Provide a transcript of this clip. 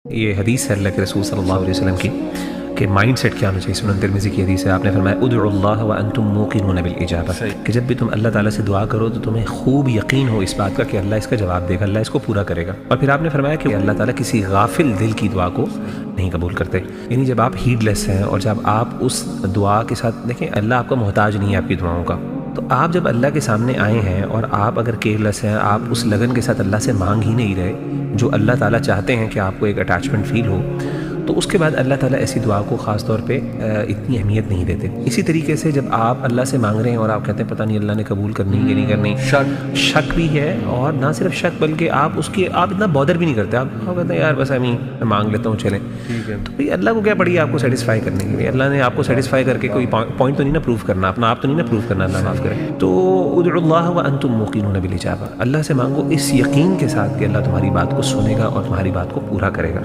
یہ حدیث ہے اللہ کے رسول صلی اللہ علیہ وسلم کی کہ مائنڈ سیٹ کیا ہونا چاہیے۔ سنن ترمذی کی حدیث ہے، آپ نے فرمایا ادعوا اللہ وانتم موقنون بالاجابہ، کہ جب بھی تم اللہ تعالیٰ سے دعا کرو تو تمہیں خوب یقین ہو اس بات کا کہ اللہ اس کا جواب دے گا، اللہ اس کو پورا کرے گا۔ اور پھر آپ نے فرمایا کہ اللہ تعالیٰ کسی غافل دل کی دعا کو نہیں قبول کرتے، یعنی جب آپ ہیڈ لیس ہیں اور جب آپ اس دعا کے ساتھ دیکھیں اللہ آپ کا محتاج نہیں ہے آپ کی دعاؤں کا، تو آپ جب اللہ کے سامنے آئے ہیں اور آپ اگر کیئرلیس ہیں، آپ اس لگن کے ساتھ اللہ سے مانگ ہی نہیں رہے جو اللہ تعالیٰ چاہتے ہیں کہ آپ کو ایک اٹیچمنٹ فیل ہو، تو اس کے بعد اللہ تعالیٰ ایسی دعا کو خاص طور پہ اتنی اہمیت نہیں دیتے۔ اسی طریقے سے جب آپ اللہ سے مانگ رہے ہیں اور آپ کہتے ہیں پتہ نہیں اللہ نے قبول کرنی کہ نہیں کرنی، شک بھی ہے، اور نہ صرف شک بلکہ آپ اتنا بادر بھی نہیں کرتے، آپ کہتے ہیں یار بس میں مانگ لیتا ہوں چلیں، تو بھئی اللہ کو کیا پڑی آپ کو سیٹسفائی کرنے کے لیے؟ اللہ نے آپ کو سیٹسفائی کر کے کوئی پوائنٹ تو نہیں نا پروف کرنا، اپنا آپ تو نہیں نا پروف کرنا، اللہ معاف کرے۔ تو ادعوا اللہ وانتم موقنون بالاجابہ، اللہ سے مانگو اس یقین کے ساتھ کہ اللہ تمہاری بات کو سنے گا اور تمہاری بات کو پورا کرے گا۔